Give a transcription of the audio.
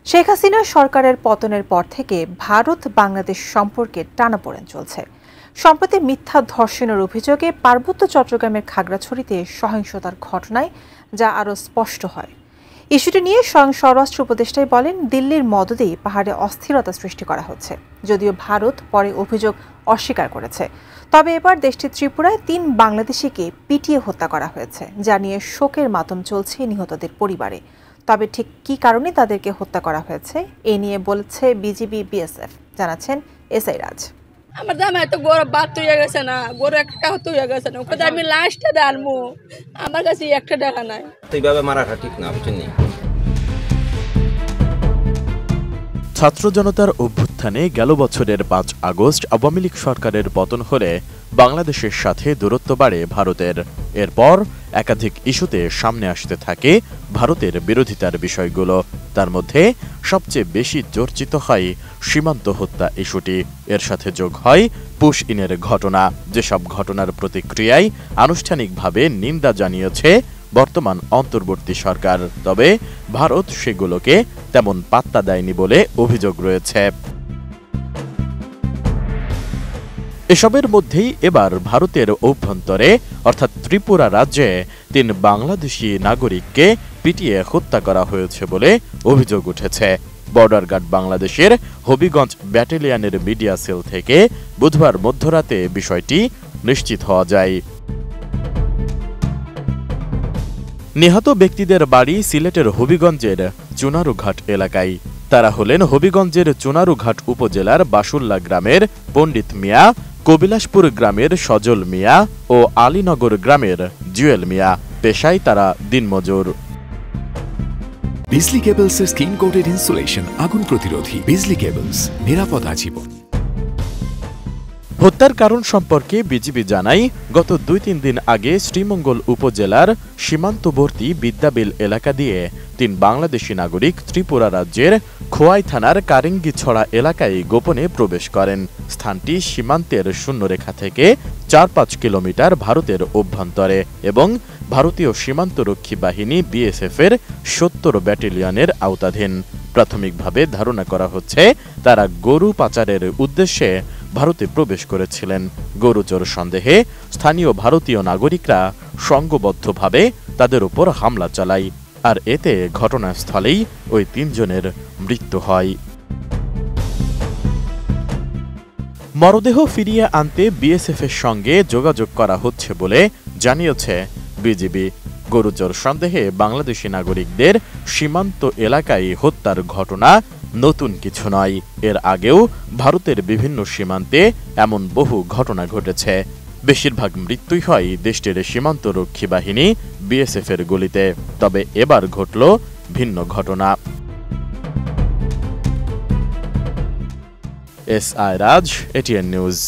শেখ হাসিনা সরকারের পতনের পর থেকে ভারত বাংলাদেশ সম্পর্কে টানাপোড়েন চলছে। সম্প্রতি মিথ্যা ধর্ষণের অভিযোগে পার্বত্য চট্টগ্রামের খাগড়াছড়িতে সহিংসতার ঘটনায় যা আরও স্পষ্ট হয়। ইস্যুটি নিয়ে স্বয়ং স্বরাষ্ট্র উপদেষ্টাই বলেন, দিল্লির মদদেই পাহাড়ে অস্থিরতা সৃষ্টি করা হচ্ছে। যদিও ভারত পরে অভিযোগ অস্বীকার করেছে। তবে এবার দেশটির ত্রিপুরায় ৩ বাংলাদেশিকে পিটিয়ে হত্যা করা হয়েছে, যা নিয়ে শোকের মাতম চলছে নিহতদের পরিবারে। তবে ঠিক কী কারণে তাদেরকে হত্যা করা হয়েছে এ নিয়ে বলছে বিজিবি বিএসএফ, জানাচ্ছেন এসআই রাজ। আমার দাম এত গরম বাদ হয়ে গেছে না, গরু একটা হয়ে গেছে না, ওকে আমি লাস্টটা দাঁড়বো, আমার কাছে একটা টাকা নাই। এইভাবে মারাটা ঠিক না, বুঝছেন? ছাত্র জনতার অভ্যুত্থানে গেল বছরের ৫ আগস্ট আওয়ামী লীগ সরকারের পতন হলে বাংলাদেশের সাথে দূরত্ব বাড়ে ভারতের। এরপর একাধিক ইস্যুতে সামনে আসতে থাকে ভারতের বিরোধিতার বিষয়গুলো। তার মধ্যে সবচেয়ে বেশি চর্চিত হয় সীমান্ত হত্যা ইস্যুটি। এর সাথে যোগ হয় পুশ ইনের ঘটনা, যেসব ঘটনার প্রতিক্রিয়ায় আনুষ্ঠানিকভাবে নিন্দা জানিয়েছে বর্তমান অন্তর্বর্তী সরকার। তবে ভারত সেগুলোকে তেমন পাত্তা দেয়নি বলে অভিযোগ রয়েছে। এসবের মধ্যেই এবার ভারতের অভ্যন্তরে অর্থাৎ ত্রিপুরা রাজ্যে ৩ বাংলাদেশি নাগরিককে পিটিয়ে হত্যা করা হয়েছে বলে অভিযোগ উঠেছে। বর্ডার গার্ড বাংলাদেশের হবিগঞ্জ ব্যাটালিয়নের মিডিয়া সেল থেকে বুধবার মধ্যরাতে বিষয়টি নিশ্চিত হওয়া যায়। নিহত ব্যক্তিদের বাড়ি সিলেটের হবিগঞ্জের চুনারুঘাট এলাকায়। তারা হলেন হবিগঞ্জের চুনারুঘাট উপজেলার বাসুল্লা গ্রামের পণ্ডিত মিয়া, কবিলাসপুর গ্রামের সজল মিয়া ও আলীনগর গ্রামের জুয়েল মিয়া। পেশায় তারা দিনমজুর। বিজলি কেবলসের স্কিন কোটেড ইনসুলেশন আগুন প্রতিরোধী। বিজলি কেবলস, নিরাপদ আজীবন। হত্যার কারণ সম্পর্কে বিজিবি জানায়, গত ২-৩ দিন আগে শ্রীমঙ্গল উপজেলার সীমান্তবর্তী বিদ্যাবিল এলাকা দিয়ে ৩ বাংলাদেশি নাগরিক ত্রিপুরা রাজ্যের খোয়াই থানার কারেঙ্গিছড়া এলাকায় গোপনে প্রবেশ করেন। স্থানটি সীমান্তের শূন্যরেখা থেকে ৪-৫ কিলোমিটার ভারতের অভ্যন্তরে এবং ভারতীয় সীমান্তরক্ষী বাহিনী বিএসএফের ৭০ ব্যাটালিয়নের আওতাধীন। প্রাথমিকভাবে ধারণা করা হচ্ছে তারা গরু পাচারের উদ্দেশ্যে ভারতে প্রবেশ করেছিলেন। গরুচোর সন্দেহে স্থানীয় ভারতীয় নাগরিকরা সংঘবদ্ধভাবে তাদের উপর হামলা চালায়, আর এতে ঘটনাস্থলেই ওই ৩ জনের মৃত্যু হয়। মরদেহ ফিরিয়ে আনতে বিএসএফের সঙ্গে যোগাযোগ করা হচ্ছে বলে জানিয়েছে বিজিবি। গরুচোর সন্দেহে বাংলাদেশি নাগরিকদের সীমান্ত এলাকায় হত্যার ঘটনা নতুন কিছু নয়। এর আগেও ভারতের বিভিন্ন সীমান্তে এমন বহু ঘটনা ঘটেছে। বেশিরভাগ মৃত্যুই হয় দেশটির সীমান্তরক্ষী বাহিনী বিএসএফের গুলিতে। তবে এবার ঘটল ভিন্ন ঘটনা। এসআই রাজ, এটিএন নিউজ।